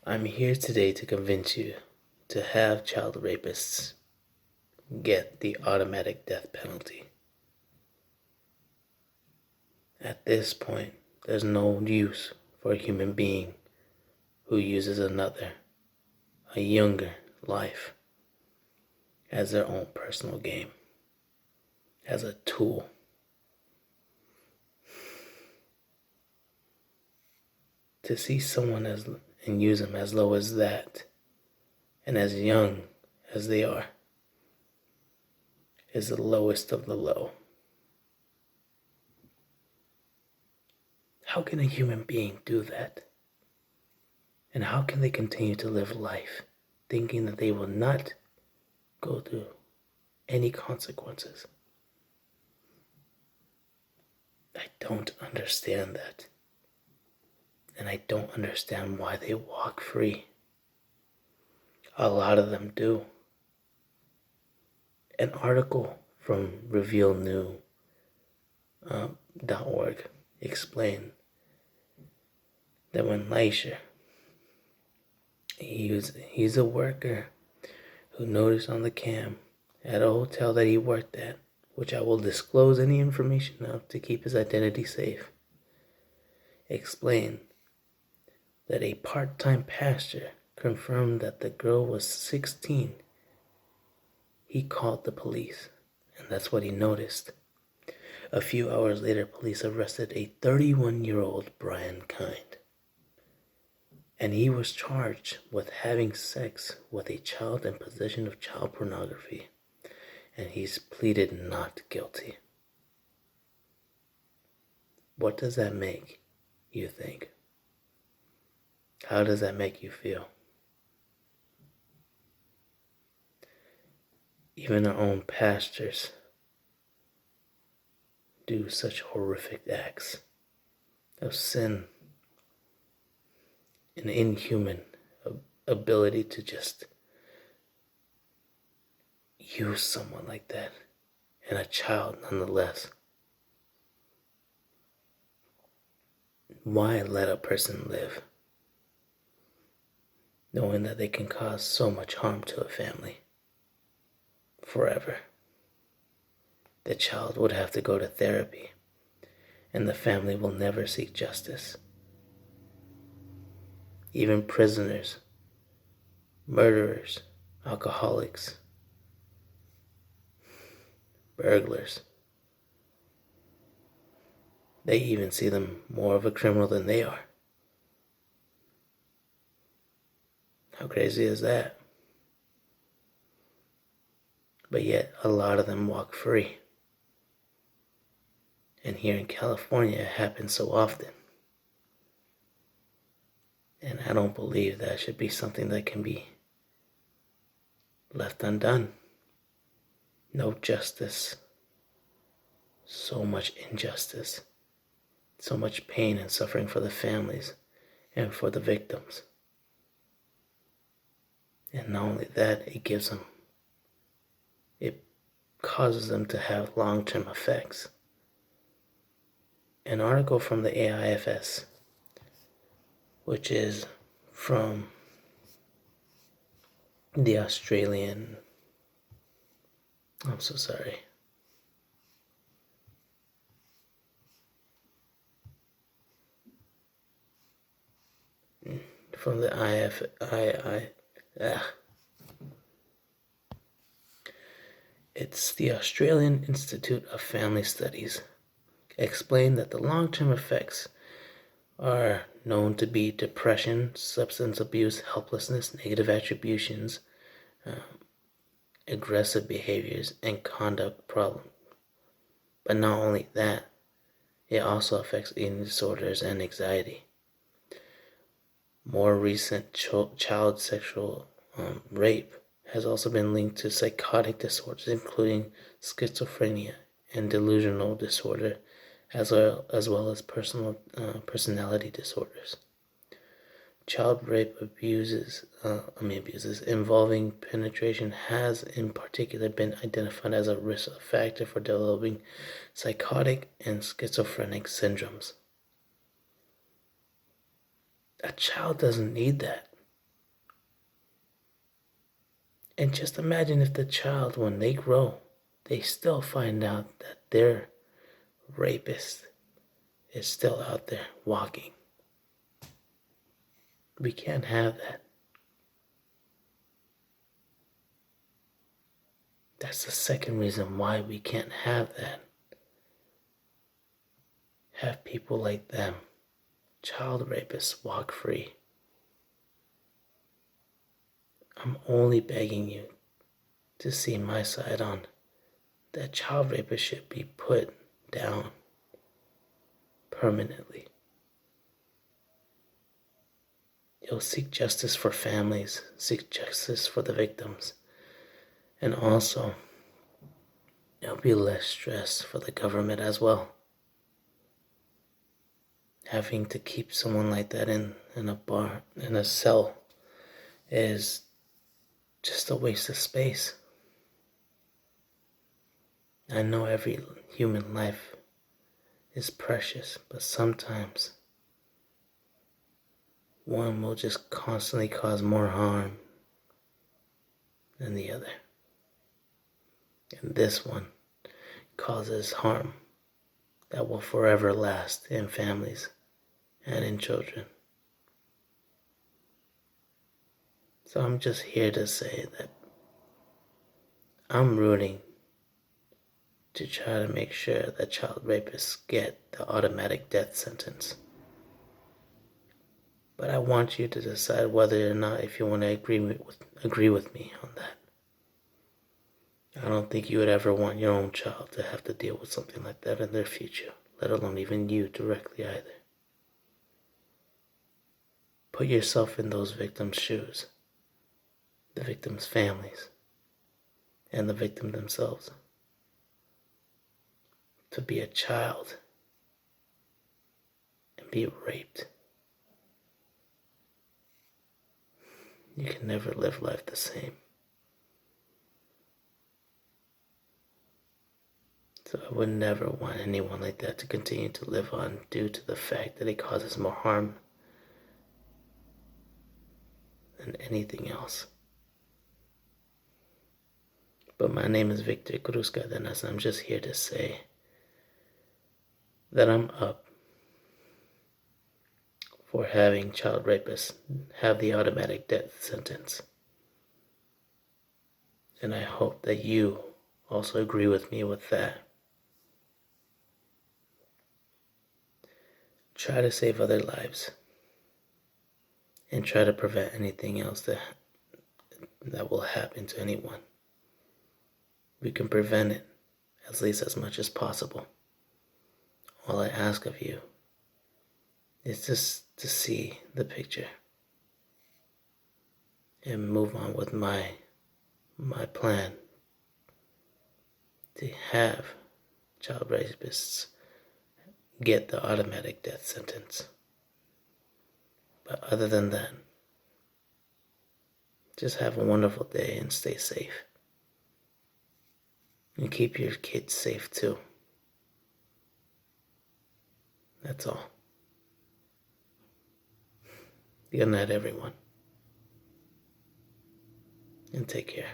I'm here today to convince you to have child rapists get the automatic death penalty. At this point, there's no use for a human being who uses another, a younger life, as their own personal game, as a tool. To see someone and use them as low as that, and as young as they are, is the lowest of the low. How can a human being do that? And how can they continue to live life thinking that they will not go through any consequences? I don't understand that. And I don't understand why they walk free. A lot of them do. An article from revealnew.org explained that when Leisha, he's a worker who noticed on the cam at a hotel that he worked at, which I will disclose any information of to keep his identity safe, explained that a part-time pastor confirmed that the girl was 16. He called the police, and that's what he noticed. A few hours later, police arrested a 31-year-old Brian Kind, and he was charged with having sex with a child in possession of child pornography, and he's pleaded not guilty. What does that make you think? How does that make you feel? Even our own pastors do such horrific acts of sin and inhuman ability to just use someone like that, and a child nonetheless. Why let a person live, knowing that they can cause so much harm to a family forever? The child would have to go to therapy, and the family will never seek justice. Even prisoners, murderers, alcoholics, burglars, they even see them more of a criminal than they are. How crazy is that? But yet, a lot of them walk free. And here in California, it happens so often. And I don't believe that should be something that can be left undone. No justice. So much injustice. So much pain and suffering for the families and for the victims. And not only that, it causes them to have long-term effects. An article from the AIFS, which is from the Australian, I'm so sorry. From the it's the Australian Institute of Family Studies, explained that the long-term effects are known to be depression, substance abuse, helplessness, negative attributions, aggressive behaviors, and conduct problems. But not only that, it also affects eating disorders and anxiety. More recent child sexual rape has also been linked to psychotic disorders, including schizophrenia and delusional disorder, as well as personality disorders. Child rape abuses involving penetration has in particular been identified as a risk factor for developing psychotic and schizophrenic syndromes. A child doesn't need that. And just imagine if the child, when they grow, they still find out that their rapist is still out there walking. We can't have that. That's the second reason why we can't have that. Have people like them, child rapists, walk free. I'm only begging you to see my side on that child rapists should be put down permanently. You'll seek justice for families, seek justice for the victims, and also it'll be less stress for the government as well. Having to keep someone like that in a cell, is just a waste of space. I know every human life is precious, but sometimes one will just constantly cause more harm than the other. And this one causes harm that will forever last in families and in children. So I'm just here to say that I'm rooting to try to make sure that child rapists get the automatic death sentence. But I want you to decide whether or not if you want to agree with me on that. I don't think you would ever want your own child to have to deal with something like that in their future, let alone even you directly either. Put yourself in those victims' shoes, the victims' families, and the victim themselves. To be a child and be raped, you can never live life the same. So I would never want anyone like that to continue to live on due to the fact that it causes more harm than anything else. But my name is Victor Cruz Cadenas, and I'm just here to say that I'm up for having child rapists have the automatic death sentence. And I hope that you also agree with me with that. Try to save other lives and try to prevent anything else that will happen to anyone. We can prevent it at least as much as possible. All I ask of you is just to see the picture and move on with my plan to have child rapists get the automatic death sentence. But other than that, just have a wonderful day and stay safe. And keep your kids safe too. That's all. Good night, everyone. And take care.